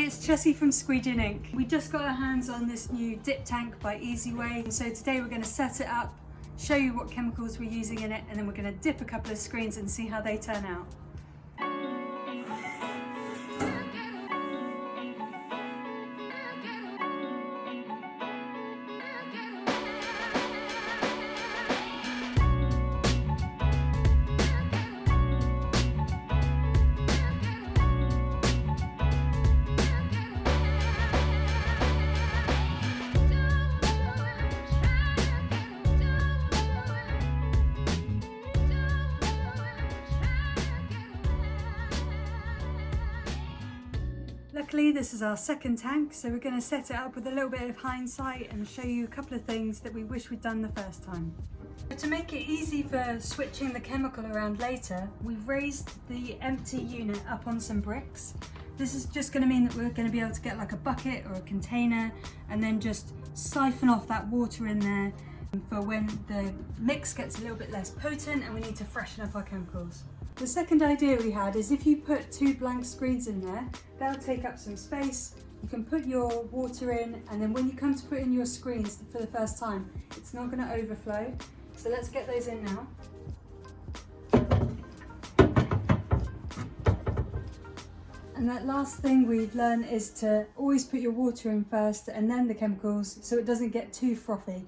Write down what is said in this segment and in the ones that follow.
it's Jessie from Squeegee Ink. We just got our hands on this new dip tank by Easyway. So today we're going to set it up, show you what chemicals we're using in it, and then we're going to dip a couple of screens and see how they turn out. Luckily, this is our second tank, so we're going to set it up with a little bit of hindsight and show you a couple of things that we wish we'd done the first time. To make it easy for switching the chemical around later, we've raised the empty unit up on some bricks. This is just going to mean that we're going to be able to get like a bucket or a container and then just siphon off that water in there for when the mix gets a little bit less potent and we need to freshen up our chemicals. The second idea we had is if you put two blank screens in there, they'll take up some space. You can put your water in, and then when you come to put in your screens for the first time, it's not going to overflow. So let's get those in now. And that last thing we've learned is to always put your water in first and then the chemicals so it doesn't get too frothy.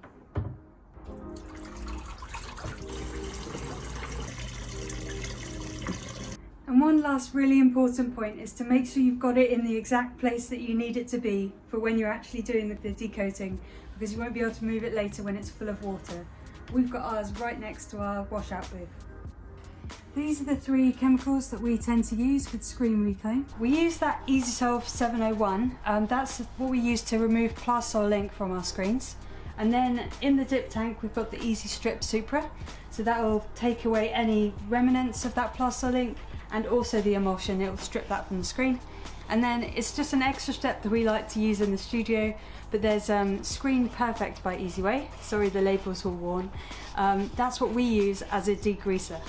And one last really important point is to make sure you've got it in the exact place that you need it to be for when you're actually doing the decoating, because you won't be able to move it later when it's full of water. We've got ours right next to our washout booth. These are the three chemicals that we tend to use with screen reclaim. We use that EasySolve 701, that's what we use to remove Plasol ink from our screens. And then in the dip tank we've got the Easy Strip Supra, so that will take away any remnants of that Plasol ink and also the emulsion. It will strip that from the screen. And then it's just an extra step that we like to use in the studio, but there's Screen Perfect by Easyway. Sorry, the label's all worn. That's what we use as a degreaser.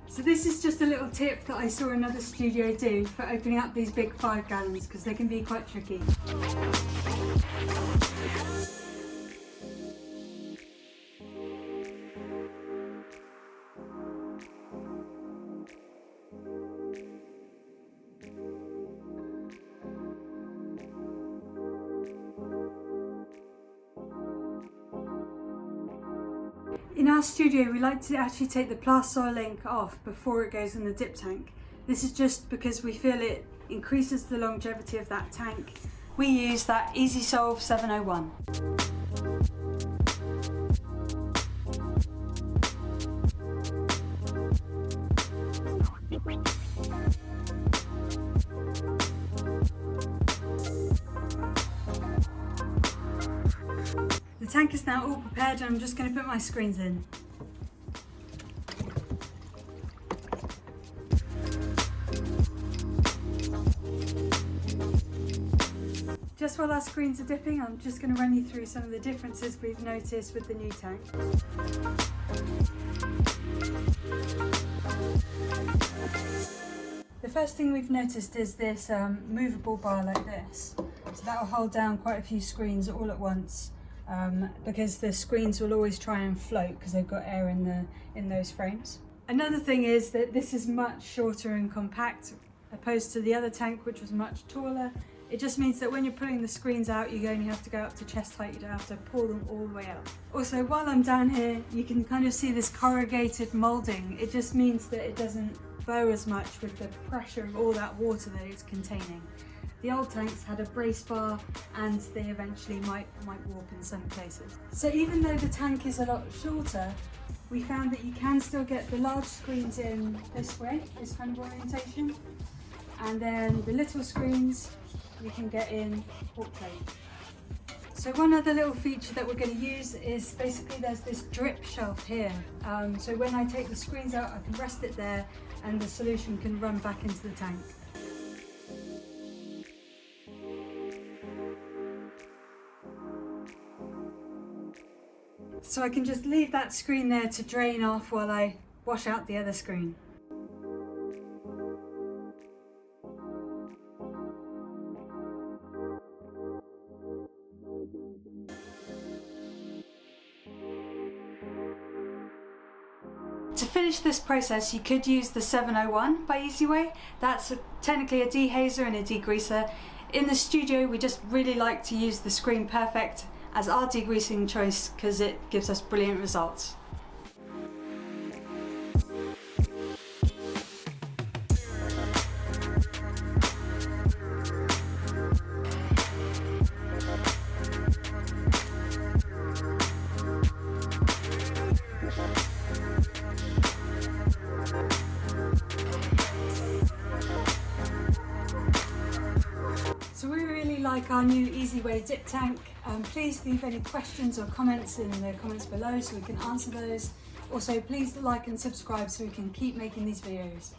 So this is just a little tip that I saw another studio do for opening up these big 5 gallons, because they can be quite tricky. In our studio we like to actually take the Plasol ink off before it goes in the dip tank. This is just because we feel it increases the longevity of that tank. We use that EasySolve 701. The tank is now all prepared and I'm just going to put my screens in. Just while our screens are dipping, I'm just going to run you through some of the differences we've noticed with the new tank. The first thing we've noticed is this movable bar like this. So that will hold down quite a few screens all at once. Because the screens will always try and float because they've got air in those frames. Another thing is that this is much shorter and compact opposed to the other tank, which was much taller. It just means that when you're pulling the screens out, you only have to go up to chest height, you don't have to pull them all the way up. Also, while I'm down here, you can kind of see this corrugated moulding. It just means that it doesn't bow as much with the pressure of all that water that it's containing. The old tanks had a brace bar and they eventually might warp in some places. So even though the tank is a lot shorter, we found that you can still get the large screens in this way, this kind of orientation. And then the little screens you can get in portrait. So one other little feature that we're going to use is basically there's this drip shelf here. So when I take the screens out, I can rest it there and the solution can run back into the tank. So I can just leave that screen there to drain off while I wash out the other screen. To finish this process, you could use the 701 by Easyway. That's technically a dehazer and a degreaser. In the studio, we just really like to use the Screen Perfect as our degreasing choice because it gives us brilliant results. So we really like our new Easyway dip tank. Please leave any questions or comments in the comments below so we can answer those. Also, please like and subscribe so we can keep making these videos.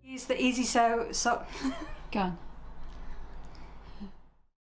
Use the Easy Sew. Go on.